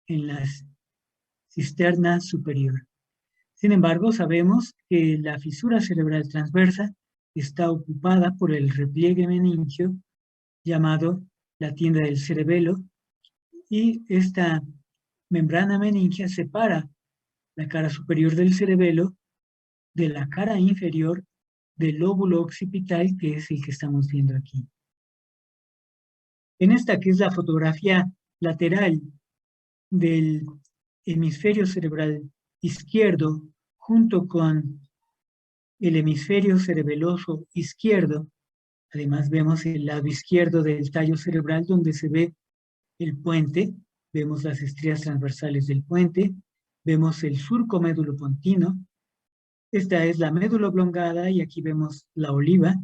en la cisterna superior. Sin embargo, sabemos que la fisura cerebral transversa está ocupada por el repliegue meningio llamado la tienda del cerebelo, y esta membrana meningia separa la cara superior del cerebelo de la cara inferior del lóbulo occipital, que es el que estamos viendo aquí. En esta, que es la fotografía lateral del hemisferio cerebral izquierdo junto con el hemisferio cerebeloso izquierdo, además vemos el lado izquierdo del tallo cerebral donde se ve el puente, vemos las estrías transversales del puente, vemos el surco médulo-pontino. Esta es la médula oblongada y aquí vemos la oliva.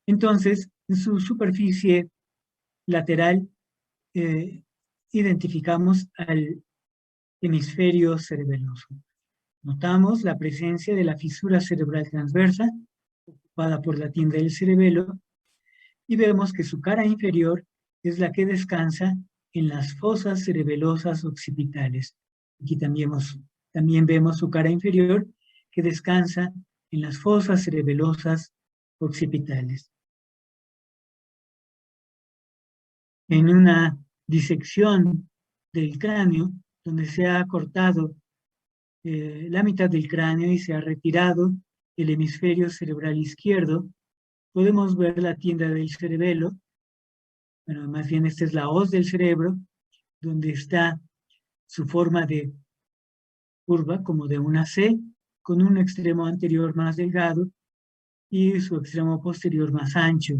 Entonces, en su superficie lateral identificamos al hemisferio cerebeloso. Notamos la presencia de la fisura cerebral transversa, ocupada por la tienda del cerebelo, y vemos que su cara inferior es la que descansa en las fosas cerebelosas occipitales. Aquí también vemos su cara inferior que descansa en las fosas cerebelosas occipitales. En una disección del cráneo, donde se ha cortado la mitad del cráneo y se ha retirado el hemisferio cerebral izquierdo, podemos ver la tienda del cerebelo. Bueno, más bien esta es la hoz del cerebro, donde está su forma de curva, como de una C, con un extremo anterior más delgado y su extremo posterior más ancho.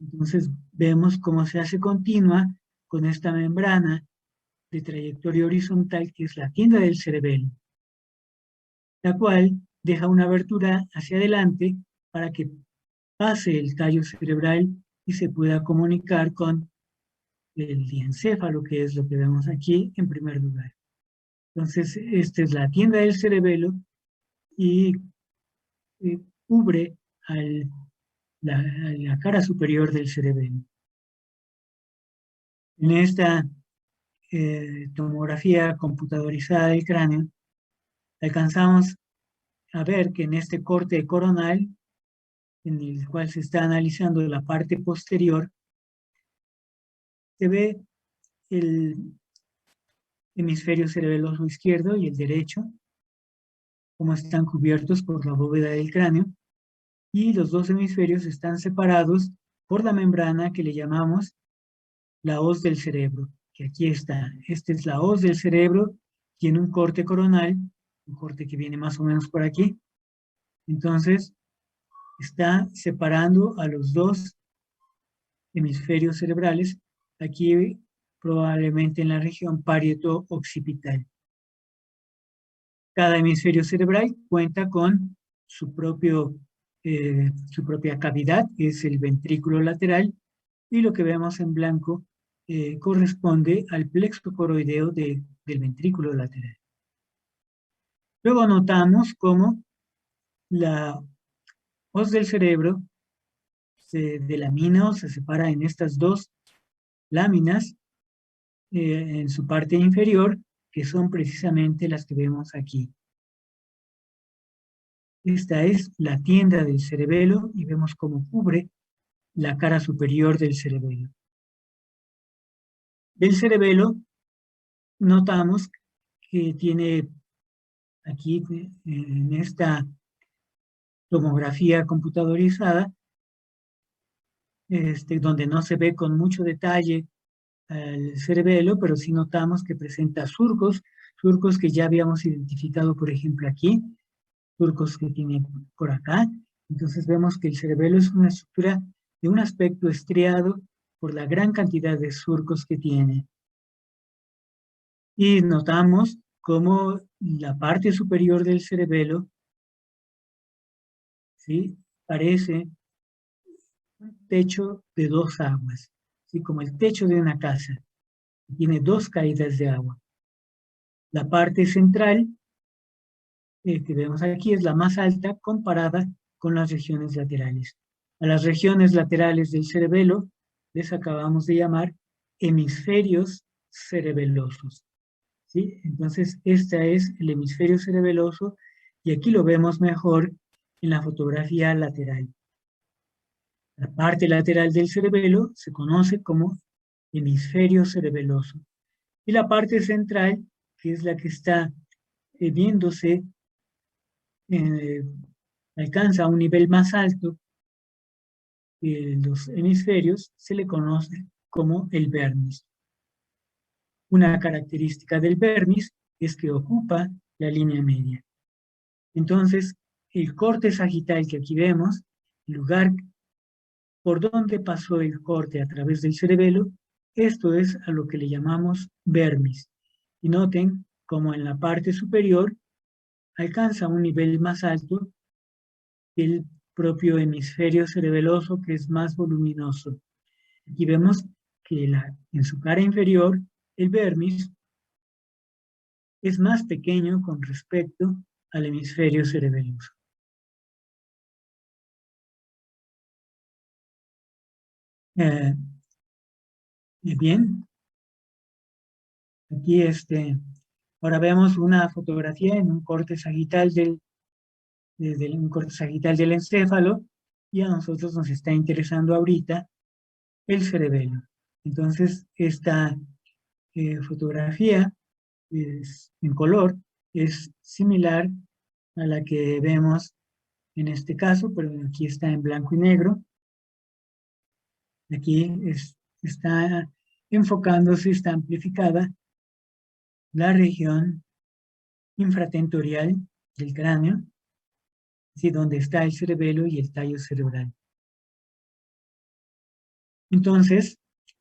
Entonces vemos cómo se hace continua con esta membrana de trayectoria horizontal, que es la tienda del cerebelo, la cual deja una abertura hacia adelante para que pase el tallo cerebral y se pueda comunicar con el diencéfalo, que es lo que vemos aquí en primer lugar. Entonces, esta es la tienda del cerebelo y cubre la cara superior del cerebelo. En esta tomografía computadorizada del cráneo, alcanzamos a ver que en este corte coronal, en el cual se está analizando la parte posterior, se ve el hemisferio cerebeloso izquierdo y el derecho, como están cubiertos por la bóveda del cráneo, y los dos hemisferios están separados por la membrana que le llamamos la hoz del cerebro, que aquí está. Esta es la hoz del cerebro, tiene un corte coronal, un corte que viene más o menos por aquí. Entonces, está separando a los dos hemisferios cerebrales, aquí probablemente en la región parieto-occipital. Cada hemisferio cerebral cuenta con su propia cavidad, que es el ventrículo lateral, y lo que vemos en blanco corresponde al plexo coroideo del ventrículo lateral. Luego notamos cómo la hoz del cerebro se delamina o se separa en estas dos láminas en su parte inferior, que son precisamente las que vemos aquí. Esta es la tienda del cerebelo y vemos cómo cubre la cara superior del cerebelo. Del cerebelo notamos que tiene aquí en esta tomografía computadorizada, donde no se ve con mucho detalle al cerebelo, pero sí notamos que presenta surcos que ya habíamos identificado, por ejemplo, aquí, surcos que tiene por acá. Entonces vemos que el cerebelo es una estructura de un aspecto estriado por la gran cantidad de surcos que tiene. Y notamos cómo la parte superior del cerebelo, ¿sí?, parece un techo de dos aguas, ¿sí?, como el techo de una casa. Tiene dos caídas de agua. La parte central que vemos aquí es la más alta comparada con las regiones laterales. A las regiones laterales del cerebelo les acabamos de llamar hemisferios cerebelosos, ¿sí? Entonces, este es el hemisferio cerebeloso y aquí lo vemos mejor en la fotografía lateral. La parte lateral del cerebelo se conoce como hemisferio cerebeloso. Y la parte central, que es la que está viéndose, eh, alcanza un nivel más alto que los hemisferios, se le conoce como el vermis. Una característica del vermis es que ocupa la línea media. Entonces, el corte sagital que aquí vemos, el lugar por donde pasó el corte a través del cerebelo, esto es a lo que le llamamos vermis. Y noten como en la parte superior alcanza un nivel más alto que el propio hemisferio cerebeloso, que es más voluminoso. Aquí vemos que en su cara inferior el vermis es más pequeño con respecto al hemisferio cerebeloso. Bien, aquí ahora vemos una fotografía en un corte sagital un corte sagital del encéfalo, y a nosotros nos está interesando ahorita el cerebelo. Entonces, esta fotografía en color es similar a la que vemos en este caso, pero aquí está en blanco y negro. Aquí está enfocándose, está amplificada la región infratentorial del cráneo, ¿sí? Donde está el cerebelo y el tallo cerebral. Entonces,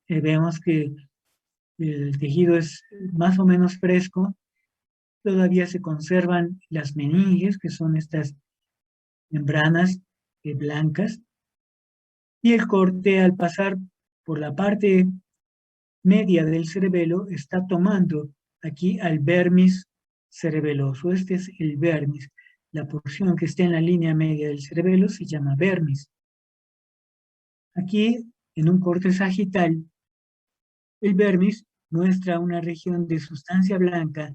vemos que el tejido es más o menos fresco, todavía se conservan las meninges, que son estas membranas blancas, y el corte al pasar por la parte media del cerebelo está tomando aquí al vermis cerebeloso. Este es el vermis. La porción que está en la línea media del cerebelo se llama vermis. Aquí, en un corte sagital, el vermis muestra una región de sustancia blanca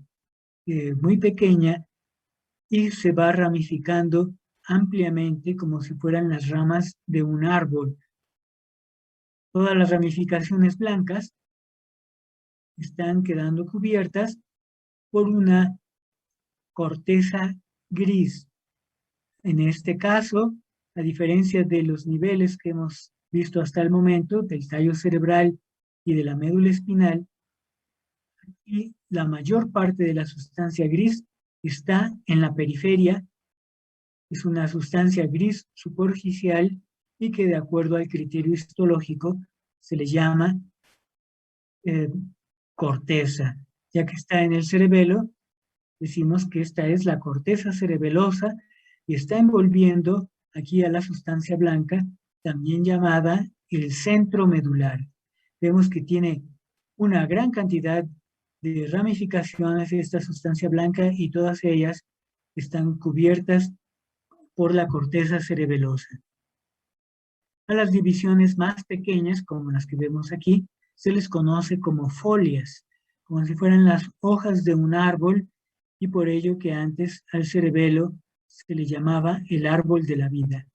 muy pequeña y se va ramificando ampliamente como si fueran las ramas de un árbol. Todas las ramificaciones blancas están quedando cubiertas por una corteza gris. En este caso, a diferencia de los niveles que hemos visto hasta el momento, del tallo cerebral y de la médula espinal, y la mayor parte de la sustancia gris está en la periferia. Es una sustancia gris superficial y que, de acuerdo al criterio histológico, se le llama corteza. Ya que está en el cerebelo, decimos que esta es la corteza cerebelosa y está envolviendo aquí a la sustancia blanca, también llamada el centro medular. Vemos que tiene una gran cantidad de ramificaciones de esta sustancia blanca y todas ellas están cubiertas por la corteza cerebelosa. A las divisiones más pequeñas, como las que vemos aquí, se les conoce como folias, como si fueran las hojas de un árbol, y por ello que antes al cerebelo se le llamaba el árbol de la vida.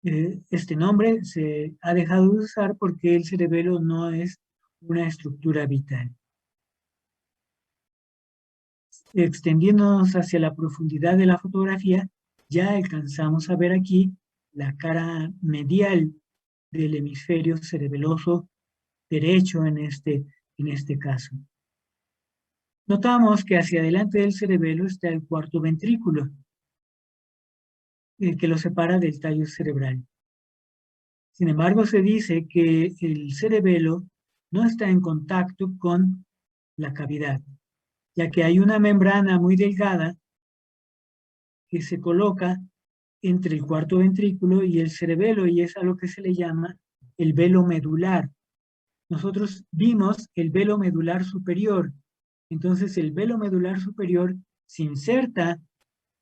Este nombre se ha dejado de usar porque el cerebelo no es una estructura vital. Extendiéndonos hacia la profundidad de la fotografía, ya alcanzamos a ver aquí la cara medial del hemisferio cerebeloso derecho en este caso. Notamos que hacia adelante del cerebelo está el cuarto ventrículo, que lo separa del tallo cerebral. Sin embargo, se dice que el cerebelo no está en contacto con la cavidad, ya que hay una membrana muy delgada que se coloca entre el cuarto ventrículo y el cerebelo, y es a lo que se le llama el velo medular. Nosotros vimos el velo medular superior. Entonces el velo medular superior se inserta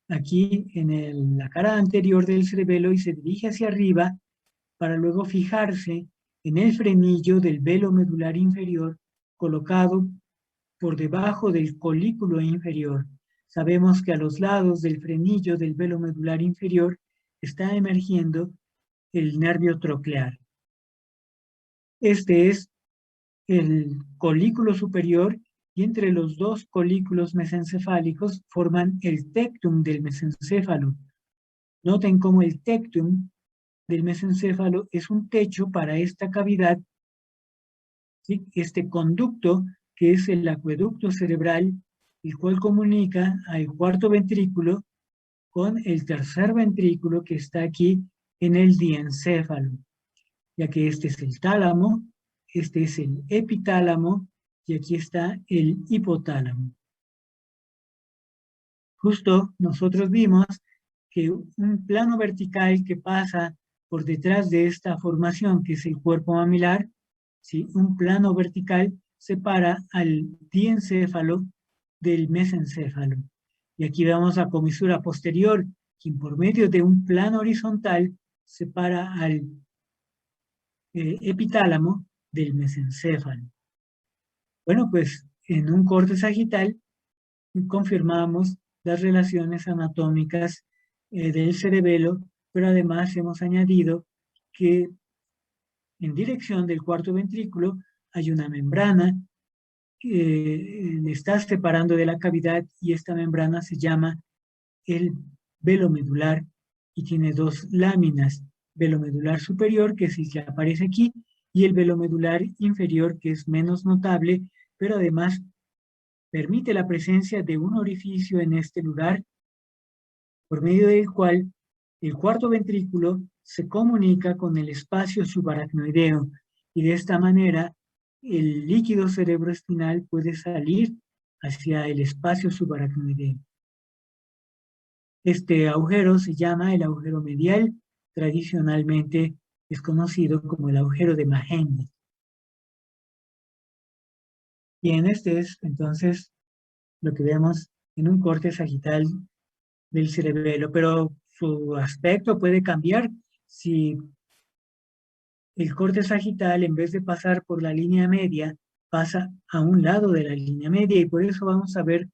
aquí en la cara anterior del cerebelo y se dirige hacia arriba para luego fijarse en el frenillo del velo medular inferior colocado por debajo del colículo inferior. Sabemos que a los lados del frenillo del velo medular inferior está emergiendo el nervio troclear. Este es el colículo superior y entre los dos colículos mesencefálicos forman el tectum del mesencéfalo. Noten cómo el tectum del mesencéfalo es un techo para esta cavidad, ¿sí? Este conducto que es el acueducto cerebral, el cual comunica al cuarto ventrículo con el tercer ventrículo que está aquí en el diencéfalo, ya que este es el tálamo, este es el epitálamo y aquí está el hipotálamo. Justo nosotros vimos que un plano vertical que pasa por detrás de esta formación, que es el cuerpo mamilar, ¿sí? Un plano vertical separa al diencéfalo del mesencéfalo. Y aquí vemos la comisura posterior, que por medio de un plano horizontal separa al epitálamo del mesencéfalo. Bueno, pues en un corte sagital confirmamos las relaciones anatómicas del cerebelo, pero además hemos añadido que en dirección del cuarto ventrículo hay una membrana que le está separando de la cavidad y esta membrana se llama el velo medular y tiene dos láminas, velo medular superior, que es el que aparece aquí, y el velo medular inferior, que es menos notable, pero además permite la presencia de un orificio en este lugar, por medio del cual el cuarto ventrículo se comunica con el espacio subaracnoideo, y de esta manera el líquido cerebroespinal puede salir hacia el espacio subaracnoideo. Este agujero se llama el agujero medial, tradicionalmente es conocido como el agujero de Mahenge. Bien, este es entonces lo que vemos en un corte sagital del cerebelo, pero su aspecto puede cambiar si el corte sagital, en vez de pasar por la línea media, pasa a un lado de la línea media, y por eso vamos a ver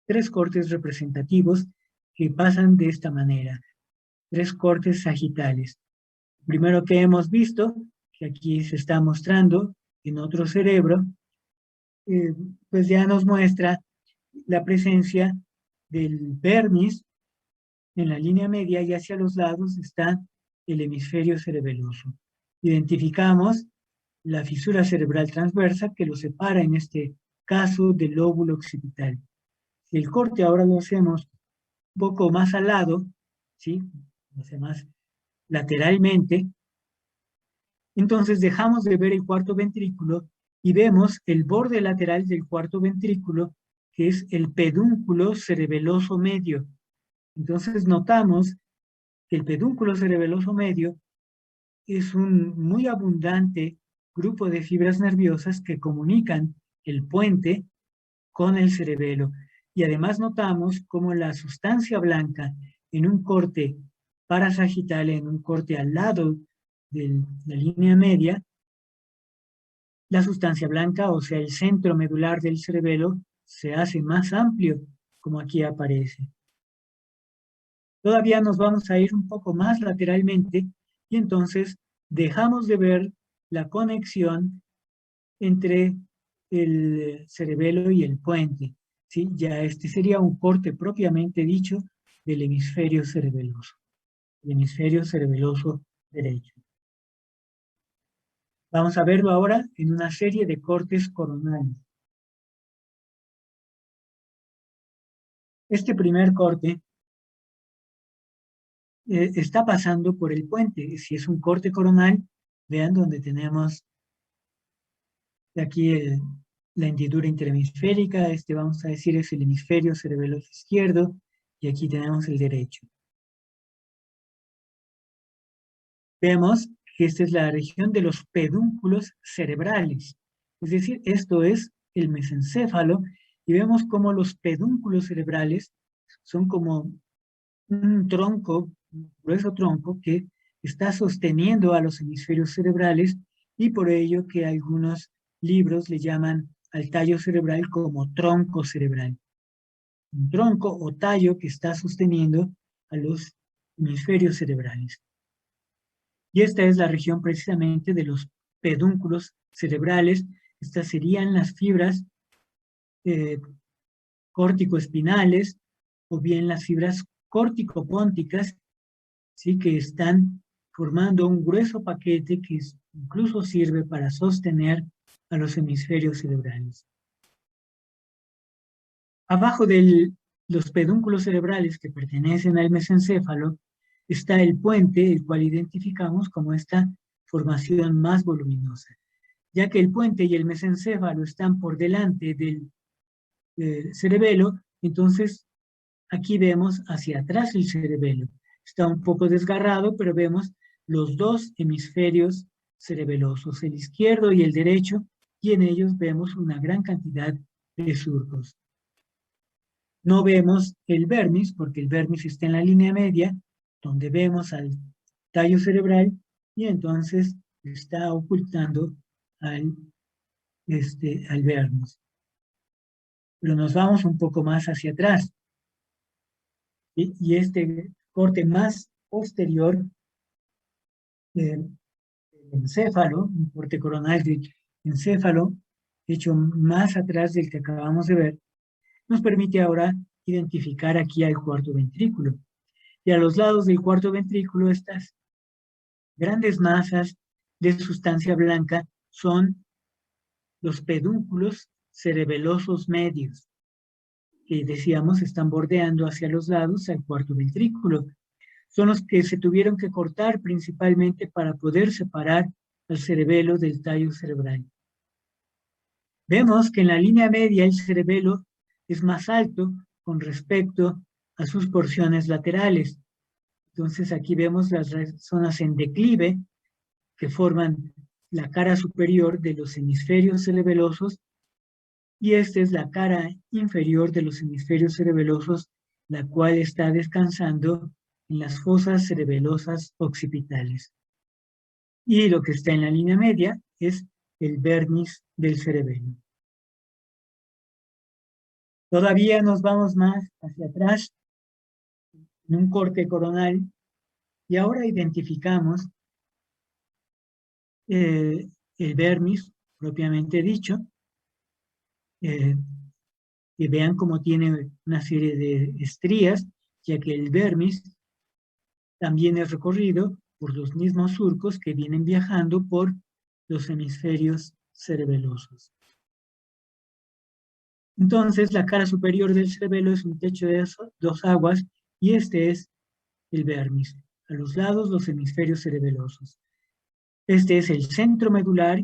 tres cortes representativos que pasan de esta manera, tres cortes sagitales. Primero que hemos visto, que aquí se está mostrando en otro cerebro, pues ya nos muestra la presencia del vermis en la línea media, y hacia los lados está el hemisferio cerebeloso. Identificamos la fisura cerebral transversa que lo separa en este caso del lóbulo occipital. Si el corte ahora lo hacemos un poco más al lado, ¿sí? Lo hacemos más lateralmente, entonces dejamos de ver el cuarto ventrículo y vemos el borde lateral del cuarto ventrículo, que es el pedúnculo cerebeloso medio. Entonces notamos que el pedúnculo cerebeloso medio es un muy abundante grupo de fibras nerviosas que comunican el puente con el cerebelo. Y además notamos cómo la sustancia blanca en un corte parasagital, en un corte al lado de la línea media, la sustancia blanca, o sea, el centro medular del cerebelo, se hace más amplio, como aquí aparece. Todavía nos vamos a ir un poco más lateralmente y entonces dejamos de ver la conexión entre el cerebelo y el puente, ¿sí? Ya este sería un corte propiamente dicho del hemisferio cerebeloso, el hemisferio cerebeloso derecho. Vamos a verlo ahora en una serie de cortes coronales. Este primer corte está pasando por el puente. Si es un corte coronal, vean donde tenemos aquí la hendidura interhemisférica, este vamos a decir es el hemisferio cerebeloso izquierdo, y aquí tenemos el derecho. Vemos que esta es la región de los pedúnculos cerebrales, es decir, esto es el mesencéfalo, y vemos cómo los pedúnculos cerebrales son como un tronco, un grueso tronco que está sosteniendo a los hemisferios cerebrales, y por ello que algunos libros le llaman al tallo cerebral como tronco cerebral. Un tronco o tallo que está sosteniendo a los hemisferios cerebrales. Y esta es la región precisamente de los pedúnculos cerebrales. Estas serían las fibras córtico-espinales o bien las fibras córtico-pónticas, ¿sí? Que están formando un grueso paquete que incluso sirve para sostener a los hemisferios cerebrales. Abajo de los pedúnculos cerebrales que pertenecen al mesencéfalo está el puente, el cual identificamos como esta formación más voluminosa, ya que el puente y el mesencéfalo están por delante del cerebelo. Entonces aquí vemos hacia atrás el cerebelo. Está un poco desgarrado, pero vemos los dos hemisferios cerebelosos, el izquierdo y el derecho, y en ellos vemos una gran cantidad de surcos. No vemos el vermis, porque el vermis está en la línea media, donde vemos al tallo cerebral, y entonces está ocultando al vermis. Pero nos vamos un poco más hacia atrás. Y este corte más posterior del encéfalo, un corte coronal del encéfalo, hecho más atrás del que acabamos de ver, nos permite ahora identificar aquí al cuarto ventrículo. Y a los lados del cuarto ventrículo, estas grandes masas de sustancia blanca son los pedúnculos cerebelosos medios, que decíamos están bordeando hacia los lados al cuarto ventrículo. Son los que se tuvieron que cortar principalmente para poder separar al cerebelo del tallo cerebral. Vemos que en la línea media el cerebelo es más alto con respecto a sus porciones laterales. Entonces aquí vemos las zonas en declive que forman la cara superior de los hemisferios cerebelosos, y esta es la cara inferior de los hemisferios cerebelosos, la cual está descansando en las fosas cerebelosas occipitales. Y lo que está en la línea media es el vermis del cerebelo. Todavía nos vamos más hacia atrás en un corte coronal y ahora identificamos el vermis propiamente dicho, y vean cómo tiene una serie de estrías, ya que el vermis también es recorrido por los mismos surcos que vienen viajando por los hemisferios cerebelosos. Entonces, la cara superior del cerebelo es un techo de dos aguas y este es el vermis. A los lados, los hemisferios cerebelosos. Este es el centro medular,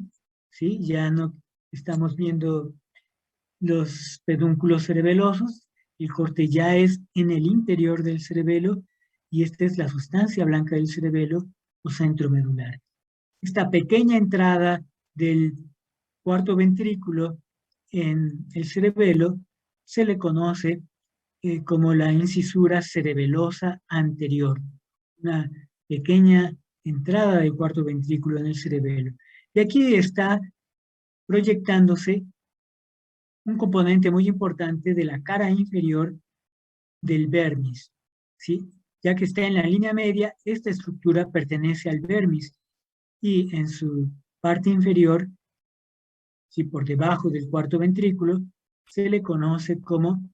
¿sí? Ya no estamos viendo los pedúnculos cerebelosos, el corte ya es en el interior del cerebelo y esta es la sustancia blanca del cerebelo o centro medular. Esta pequeña entrada del cuarto ventrículo en el cerebelo se le conoce como la incisura cerebelosa anterior, una pequeña entrada del cuarto ventrículo en el cerebelo. Y aquí está proyectándose un componente muy importante de la cara inferior del vermis, ¿sí? Ya que está en la línea media, esta estructura pertenece al vermis y en su parte inferior, ¿sí? Por debajo del cuarto ventrículo, se le conoce como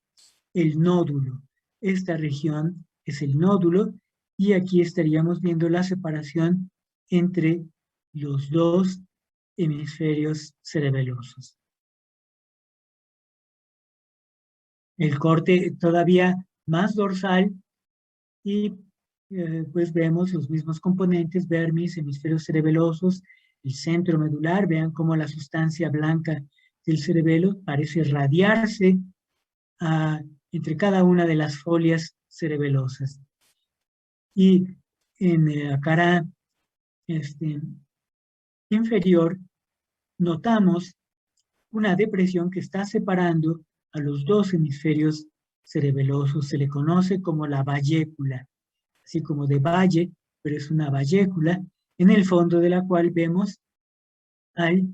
el nódulo. Esta región es el nódulo y aquí estaríamos viendo la separación entre los dos hemisferios cerebelosos. El corte todavía más dorsal y pues vemos los mismos componentes, vermis, hemisferios cerebelosos, el centro medular. Vean cómo la sustancia blanca del cerebelo parece radiarse entre cada una de las folias cerebelosas. Y en la cara inferior notamos una depresión que está separando a los dos hemisferios cerebelosos. Se le conoce como la vallécula, así como de valle, pero es una vallécula, en el fondo de la cual vemos al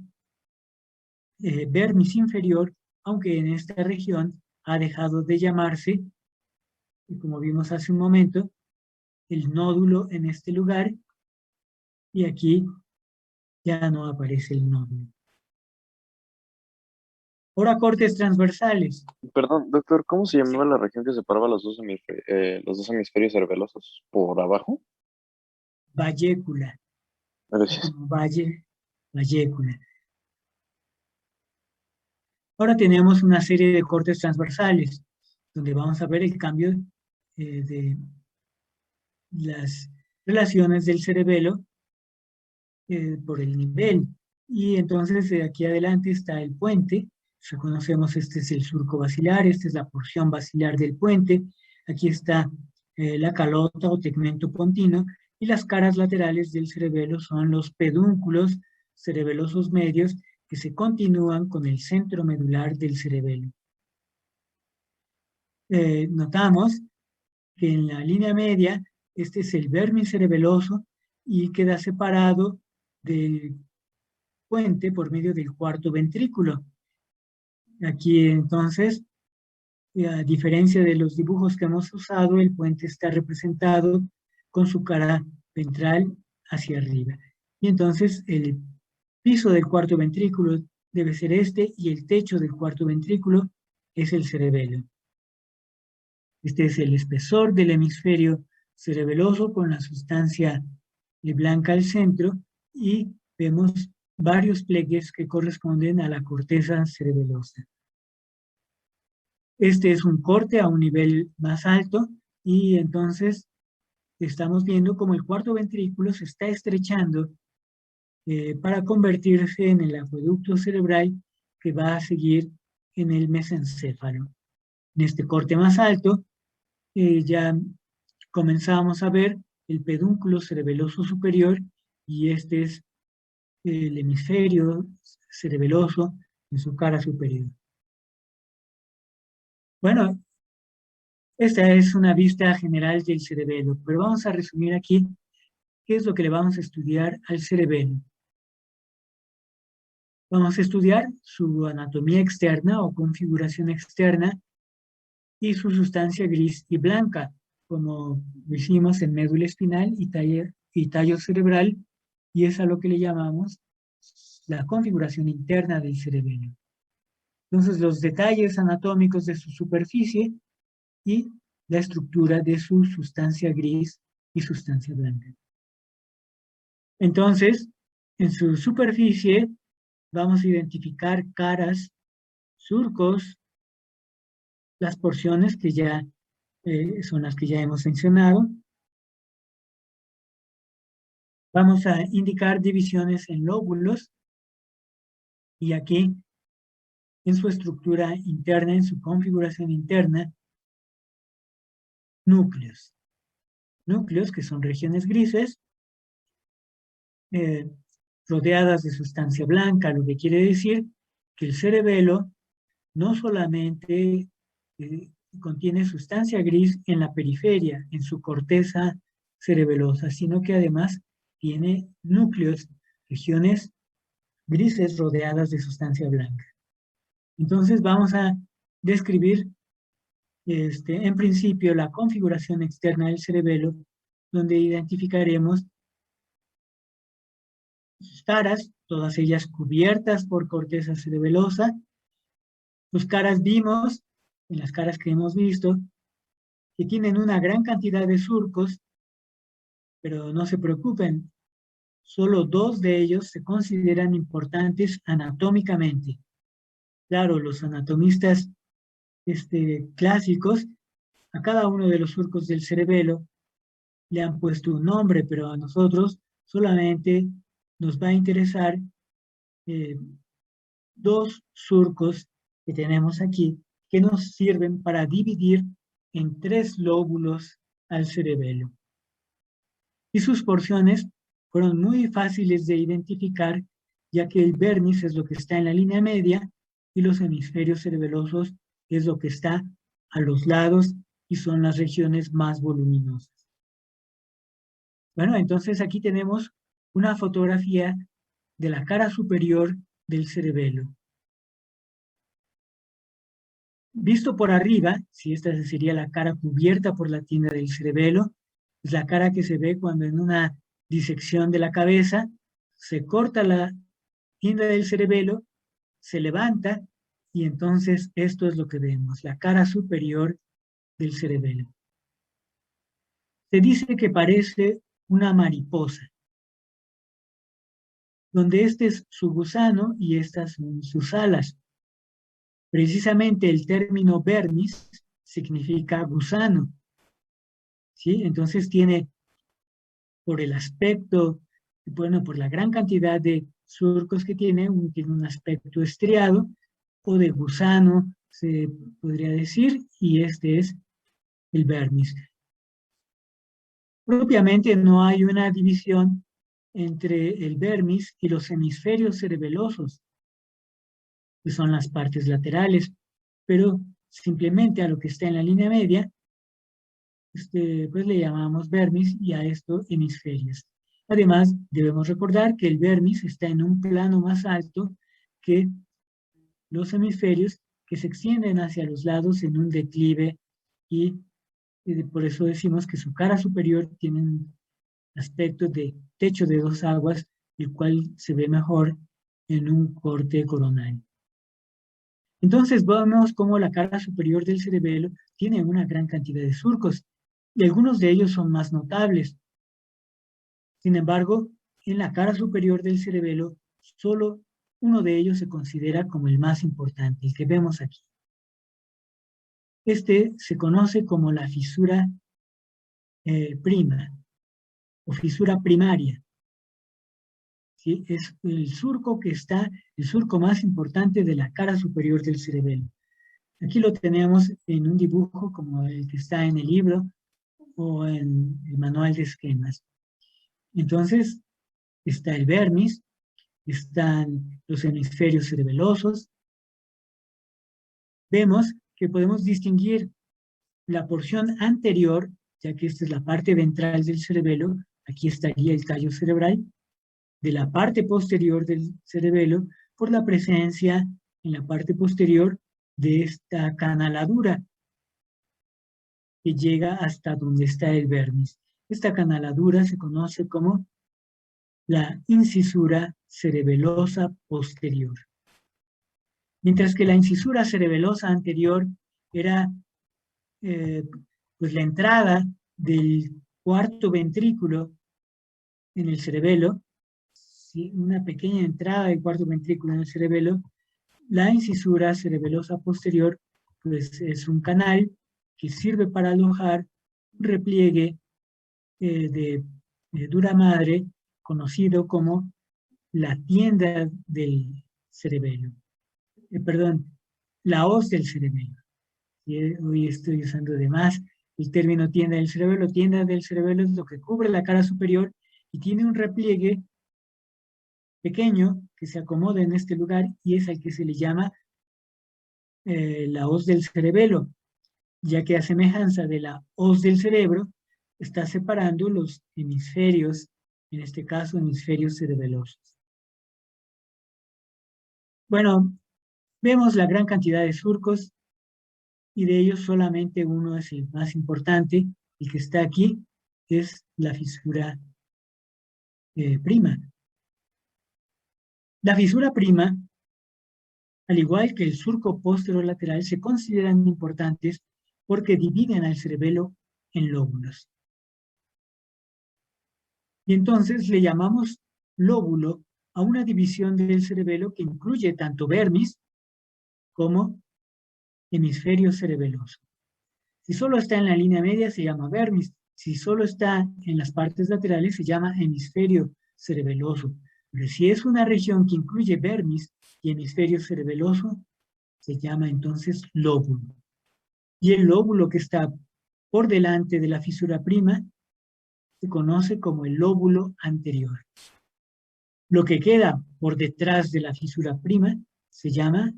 vermis inferior, aunque en esta región ha dejado de llamarse, y como vimos hace un momento, el nódulo en este lugar, y aquí ya no aparece el nódulo. Ahora cortes transversales. Perdón, doctor, ¿cómo se llamaba la región que separaba los dos hemisferios cerebelosos? ¿Por abajo? Vallécula, Gracias. como vallécula. Ahora tenemos una serie de cortes transversales, donde vamos a ver el cambio de las relaciones del cerebelo por el nivel. Y entonces de aquí adelante está el puente. Reconocemos este es el surco basilar, esta es la porción basilar del puente. Aquí está la calota o tegmento pontino, y las caras laterales del cerebelo son los pedúnculos cerebelosos medios que se continúan con el centro medular del cerebelo. Notamos que en la línea media este es el vermis cerebeloso y queda separado del puente por medio del cuarto ventrículo. Aquí entonces, a diferencia de los dibujos que hemos usado, el puente está representado con su cara ventral hacia arriba. Y entonces el piso del cuarto ventrículo debe ser este y el techo del cuarto ventrículo es el cerebelo. Este es el espesor del hemisferio cerebeloso con la sustancia blanca al centro y vemos varios pliegues que corresponden a la corteza cerebelosa. Este es un corte a un nivel más alto y entonces estamos viendo cómo el cuarto ventrículo se está estrechando para convertirse en el acueducto cerebral que va a seguir en el mesencéfalo. En este corte más alto ya comenzamos a ver el pedúnculo cerebeloso superior y este es el hemisferio cerebeloso en su cara superior. Bueno, esta es una vista general del cerebelo, pero vamos a resumir aquí qué es lo que le vamos a estudiar al cerebelo. Vamos a estudiar su anatomía externa o configuración externa y su sustancia gris y blanca, como lo hicimos en médula espinal y tallo cerebral, y es a lo que le llamamos la configuración interna del cerebelo. Entonces, los detalles anatómicos de su superficie y la estructura de su sustancia gris y sustancia blanca. Entonces, en su superficie vamos a identificar caras, surcos, las porciones que ya son las que ya hemos mencionado. Vamos a indicar divisiones en lóbulos y aquí en su estructura interna, en su configuración interna, núcleos. Núcleos que son regiones grises rodeadas de sustancia blanca, lo que quiere decir que el cerebelo no solamente contiene sustancia gris en la periferia, en su corteza cerebelosa, sino que además tiene núcleos, regiones grises rodeadas de sustancia blanca. Entonces vamos a describir en principio la configuración externa del cerebelo, donde identificaremos sus caras, todas ellas cubiertas por corteza cerebelosa. Sus caras vimos, en las caras que hemos visto, que tienen una gran cantidad de surcos, pero no se preocupen, solo 2 de ellos se consideran importantes anatómicamente. Claro, los anatomistas clásicos, a cada uno de los surcos del cerebelo le han puesto un nombre, pero a nosotros solamente nos va a interesar 2 surcos que tenemos aquí, que nos sirven para dividir en 3 lóbulos al cerebelo. Y sus porciones fueron muy fáciles de identificar, ya que el vermis es lo que está en la línea media y los hemisferios cerebelosos es lo que está a los lados y son las regiones más voluminosas. Bueno, entonces aquí tenemos una fotografía de la cara superior del cerebelo. Visto por arriba, si esta sería la cara cubierta por la tienda del cerebelo, es la cara que se ve cuando en una disección de la cabeza se corta la tienda del cerebelo, se levanta y entonces esto es lo que vemos, la cara superior del cerebelo. Se dice que parece una mariposa, donde este es su gusano y estas son sus alas. Precisamente el término vermis significa gusano, ¿sí? Entonces tiene, por el aspecto, bueno, por la gran cantidad de surcos que tiene un aspecto estriado o de gusano, se podría decir, y este es el vermis. Propiamente no hay una división entre el vermis y los hemisferios cerebelosos, que son las partes laterales, pero simplemente a lo que está en la línea media, pues le llamamos vermis y a esto hemisferios. Además, debemos recordar que el vermis está en un plano más alto que los hemisferios, que se extienden hacia los lados en un declive y por eso decimos que su cara superior tiene un aspecto de techo de dos aguas, el cual se ve mejor en un corte coronal. Entonces vemos cómo la cara superior del cerebelo tiene una gran cantidad de surcos y algunos de ellos son más notables. Sin embargo, en la cara superior del cerebelo, solo uno de ellos se considera como el más importante, el que vemos aquí. Este se conoce como la fisura prima o fisura primaria. ¿Sí? Es el surco que está, el surco más importante de la cara superior del cerebelo. Aquí lo tenemos en un dibujo como el que está en el libro o en el manual de esquemas. Entonces, está el vermis, están los hemisferios cerebelosos. Vemos que podemos distinguir la porción anterior, ya que esta es la parte ventral del cerebelo, aquí estaría el tallo cerebral, de la parte posterior del cerebelo por la presencia en la parte posterior de esta canaladura que llega hasta donde está el vermis. Esta canaladura se conoce como la incisura cerebelosa posterior. Mientras que la incisura cerebelosa anterior era pues la entrada del cuarto ventrículo en el cerebelo, ¿sí? Una pequeña entrada del cuarto ventrículo en el cerebelo, la incisura cerebelosa posterior pues es un canal que sirve para alojar un repliegue de dura madre conocido como la tienda del cerebelo. Perdón, la hoz del cerebelo. Hoy estoy usando de más el término tienda del cerebelo. Tienda del cerebelo es lo que cubre la cara superior y tiene un repliegue pequeño que se acomoda en este lugar y es al que se le llama la hoz del cerebelo, ya que a semejanza de la hoz del cerebro, está separando los hemisferios, en este caso hemisferios cerebelosos. Bueno, vemos la gran cantidad de surcos y de ellos solamente uno es el más importante, el que está aquí, es la fisura prima. La fisura prima, al igual que el surco posterolateral, se consideran importantes porque dividen al cerebelo en lóbulos. Y entonces le llamamos lóbulo a una división del cerebelo que incluye tanto vermis como hemisferio cerebeloso. Si solo está en la línea media se llama vermis, si solo está en las partes laterales se llama hemisferio cerebeloso. Pero si es una región que incluye vermis y hemisferio cerebeloso, se llama entonces lóbulo. Y el lóbulo que está por delante de la fisura prima se conoce como el lóbulo anterior. Lo que queda por detrás de la fisura prima se llama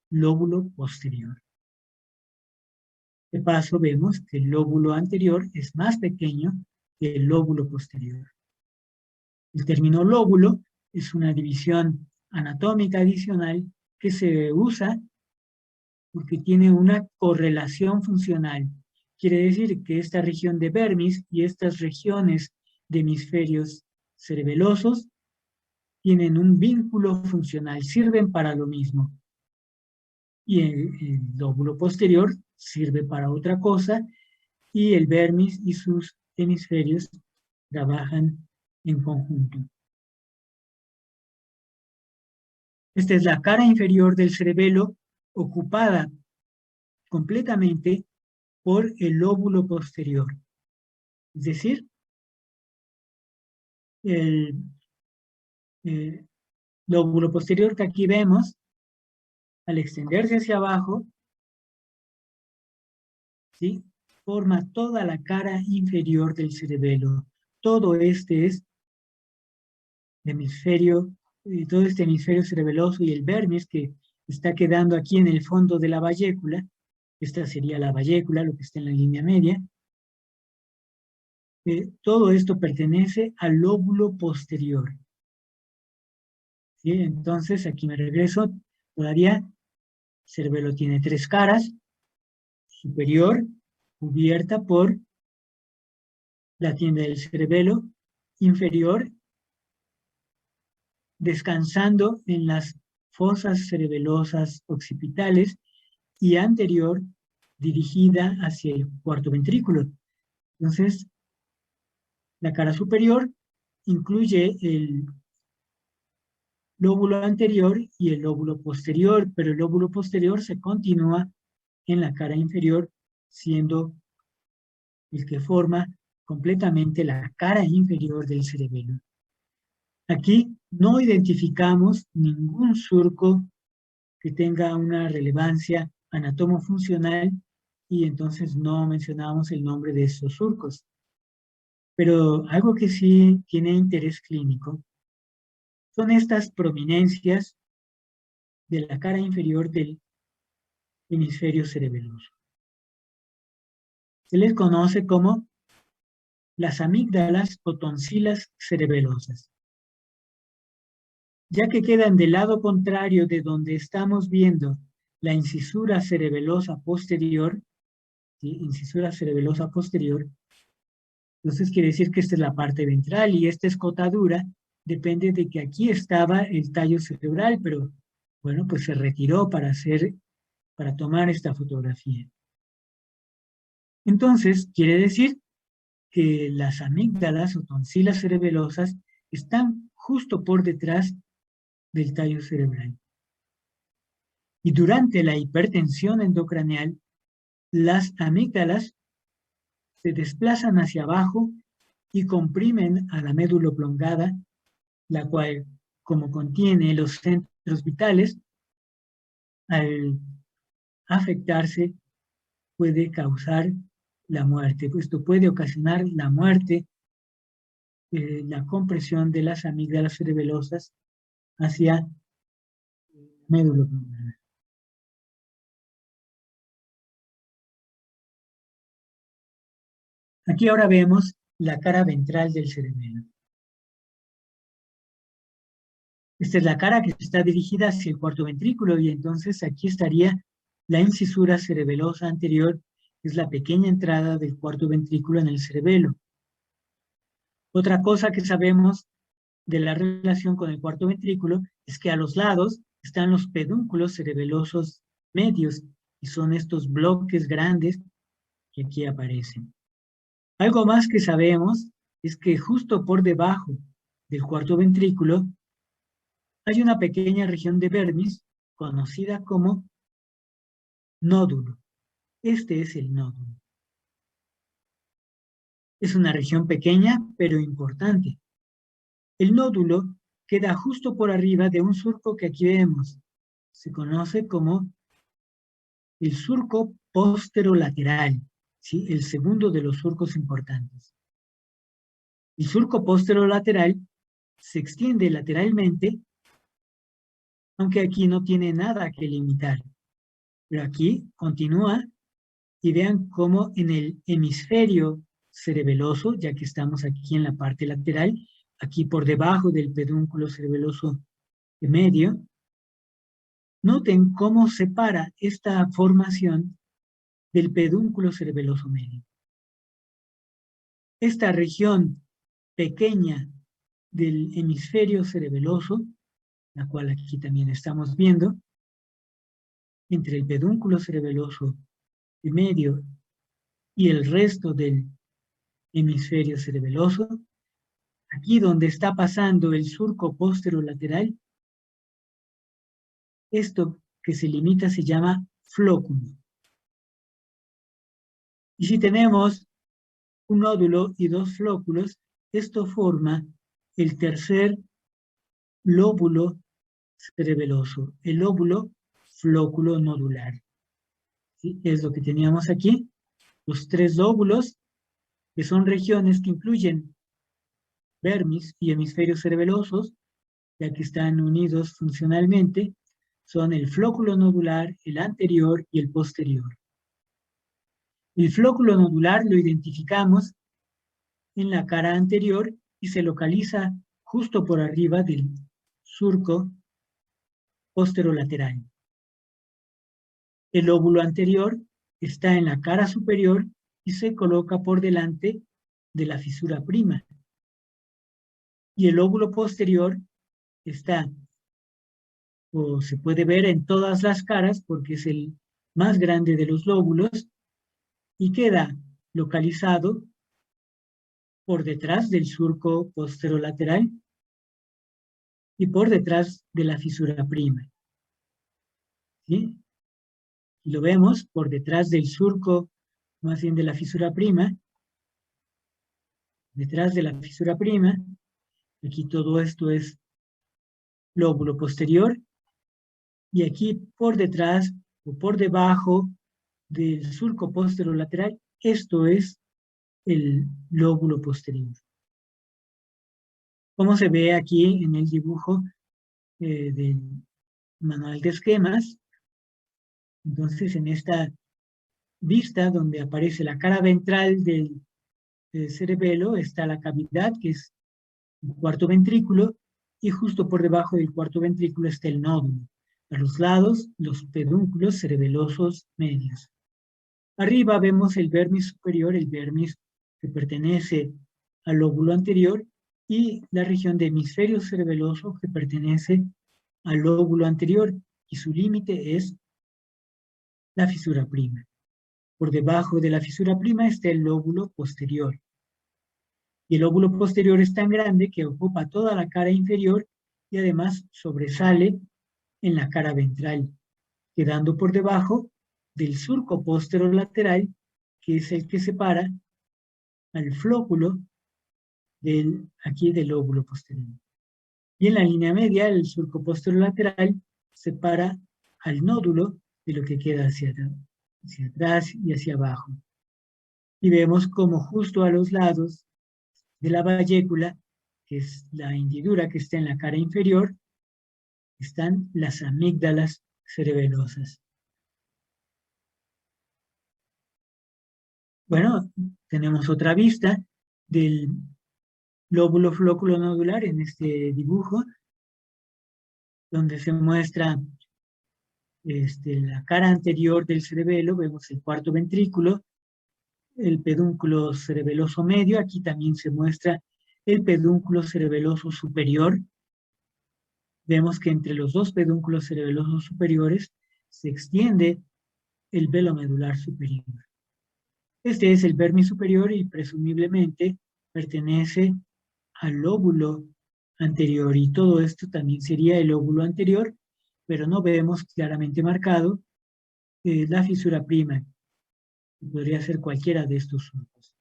lóbulo posterior. De paso vemos que el lóbulo anterior es más pequeño que el lóbulo posterior. El término lóbulo es una división anatómica adicional que se usa porque tiene una correlación funcional. Quiere decir que esta región de vermis y estas regiones de hemisferios cerebelosos tienen un vínculo funcional, sirven para lo mismo. Y el lóbulo posterior sirve para otra cosa, y el vermis y sus hemisferios trabajan en conjunto. Esta es la cara inferior del cerebelo, ocupada completamente por el lóbulo posterior. Es decir, el lóbulo posterior que aquí vemos, al extenderse hacia abajo, ¿sí?, forma toda la cara inferior del cerebelo. Todo este es hemisferio, todo este hemisferio cerebeloso, y el vermis que está quedando aquí en el fondo de la vallécula, esta sería la vallécula, lo que está en la línea media. Todo esto pertenece al lóbulo posterior. ¿Sí? Entonces, aquí me regreso, todavía el cerebelo tiene tres caras: superior, cubierta por la tienda del cerebelo; inferior, descansando en las fosas cerebelosas occipitales; y anterior, dirigida hacia el cuarto ventrículo. Entonces, la cara superior incluye el lóbulo anterior y el lóbulo posterior, pero el lóbulo posterior se continúa en la cara inferior, siendo el que forma completamente la cara inferior del cerebelo. Aquí no identificamos ningún surco que tenga una relevancia anatomofuncional, y entonces no mencionamos el nombre de estos surcos. Pero algo que sí tiene interés clínico son estas prominencias de la cara inferior del hemisferio cerebeloso. Se les conoce como las amígdalas o tonsilas cerebelosas, ya que quedan del lado contrario de donde estamos viendo la incisura cerebelosa posterior, ¿sí?, incisura cerebelosa posterior. Entonces quiere decir que esta es la parte ventral, y esta escotadura depende de que aquí estaba el tallo cerebral, pero bueno, pues se retiró para tomar esta fotografía. Entonces quiere decir que las amígdalas o tonsilas cerebelosas están justo por detrás del tallo cerebral. Y durante la hipertensión endocraneal, las amígdalas se desplazan hacia abajo y comprimen a la médula oblongada, la cual, como contiene los centros vitales, al afectarse puede causar la muerte. Esto puede ocasionar la muerte, la compresión de las amígdalas cerebelosas hacia la médula oblongada. Aquí ahora vemos la cara ventral del cerebelo. Esta es la cara que está dirigida hacia el cuarto ventrículo, y entonces aquí estaría la incisura cerebelosa anterior, que es la pequeña entrada del cuarto ventrículo en el cerebelo. Otra cosa que sabemos de la relación con el cuarto ventrículo es que a los lados están los pedúnculos cerebelosos medios, y son estos bloques grandes que aquí aparecen. Algo más que sabemos es que justo por debajo del cuarto ventrículo hay una pequeña región de vermis conocida como nódulo. Este es el nódulo. Es una región pequeña pero importante. El nódulo queda justo por arriba de un surco que aquí vemos. Se conoce como el surco posterolateral, ¿sí?, el segundo de los surcos importantes. El surco posterolateral se extiende lateralmente, aunque aquí no tiene nada que limitar. Pero aquí continúa, y vean cómo en el hemisferio cerebeloso, ya que estamos aquí en la parte lateral, aquí por debajo del pedúnculo cerebeloso medio, Noten cómo separa esta formación del pedúnculo cerebeloso medio. Esta región pequeña del hemisferio cerebeloso, la cual aquí también estamos viendo, entre el pedúnculo cerebeloso medio y el resto del hemisferio cerebeloso, aquí donde está pasando el surco posterolateral, esto que se limita se llama flóculo. Y si tenemos un nódulo y dos flóculos, esto forma el tercer lóbulo cerebeloso, el lóbulo flóculo nodular. ¿Sí? Es lo que teníamos aquí, los tres lóbulos, que son regiones que incluyen vermis y hemisferios cerebelosos, ya que están unidos funcionalmente, son el flóculo nodular, el anterior y el posterior. El flóculo nodular lo identificamos en la cara anterior y se localiza justo por arriba del surco posterolateral. El lóbulo anterior está en la cara superior y se coloca por delante de la fisura prima. Y el lóbulo posterior está, o se puede ver en todas las caras porque es el más grande de los lóbulos y queda localizado por detrás del surco posterolateral y por detrás de la fisura prima. ¿Sí? Y lo vemos por detrás del surco, más bien de la fisura prima, detrás de la fisura prima, aquí todo esto es lóbulo posterior, y aquí por detrás o por debajo del surco posterolateral, esto es el lóbulo posterior. Como se ve aquí en el dibujo del manual de esquemas, entonces en esta vista donde aparece la cara ventral del cerebelo está la cavidad, que es el cuarto ventrículo, y justo por debajo del cuarto ventrículo está el nódulo. A los lados, los pedúnculos cerebelosos medios. Arriba vemos el vermis superior, el vermis que pertenece al lóbulo anterior, y la región de hemisferio cerebeloso que pertenece al lóbulo anterior, y su límite es la fisura prima. Por debajo de la fisura prima está el lóbulo posterior. Y el lóbulo posterior es tan grande que ocupa toda la cara inferior y además sobresale en la cara ventral, quedando por debajo del surco posterolateral, que es el que separa al flóculo aquí del lóbulo posterior. Y en la línea media, el surco posterolateral separa al nódulo de lo que queda hacia atrás y hacia abajo. Y vemos como justo a los lados de la vallécula, que es la hendidura que está en la cara inferior, están las amígdalas cerebelosas. Bueno, tenemos otra vista del lóbulo flóculo nodular en este dibujo, donde se muestra la cara anterior del cerebelo, vemos el cuarto ventrículo, el pedúnculo cerebeloso medio, aquí también se muestra el pedúnculo cerebeloso superior. Vemos que entre los dos pedúnculos cerebelosos superiores se extiende el velo medular superior. Este es el vermis superior y presumiblemente pertenece al lóbulo anterior, y todo esto también sería el lóbulo anterior, pero no vemos claramente marcado la fisura prima, que podría ser cualquiera de estos surcos.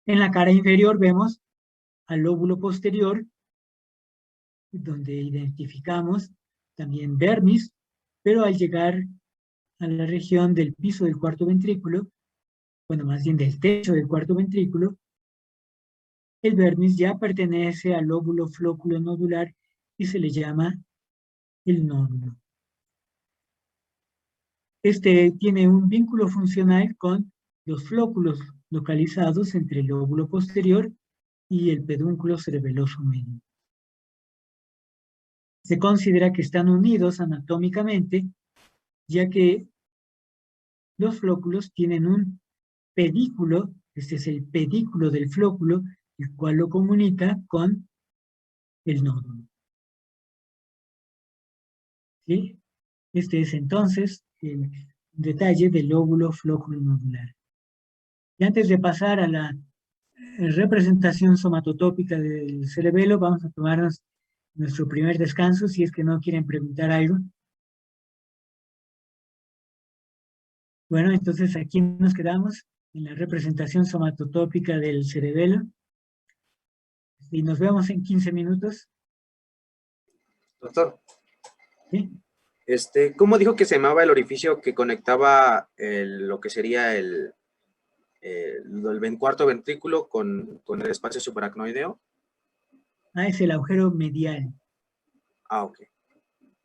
En la cara inferior vemos al lóbulo posterior, donde identificamos también vermis, pero al llegar a la región del piso del cuarto ventrículo, bueno, más bien del techo del cuarto ventrículo, el vermis ya pertenece al lóbulo flóculo nodular y se le llama el nódulo. Este tiene un vínculo funcional con los flóculos localizados entre el lóbulo posterior y el pedúnculo cerebeloso medio. se considera que están unidos anatómicamente, ya que los flóculos tienen un pedículo, este es el pedículo del flóculo, el cual lo comunica con el nódulo. ¿Sí? Este es entonces el detalle del lóbulo flóculo nodular. Y antes de pasar a la representación somatotópica del cerebelo, vamos a tomarnos nuestro primer descanso, si es que no quieren preguntar algo. Bueno, entonces aquí nos quedamos en la representación somatotópica del cerebelo. Y nos vemos en 15 minutos. Doctor, ¿Sí? ¿cómo dijo que se llamaba el orificio que conectaba lo que sería el cuarto ventrículo con el espacio subaracnoideo? Ah, es el agujero medial. Ah, ok.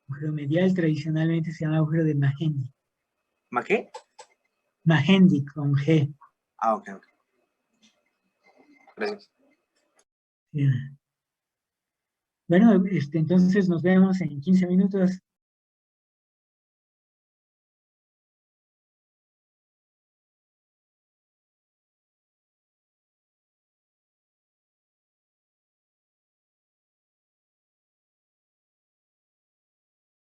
Agujero medial tradicionalmente se llama agujero de Magendie. ¿Qué? Magendie con G. Ah, ok, ok. Gracias. Sí. Bueno, entonces nos vemos en 15 minutos.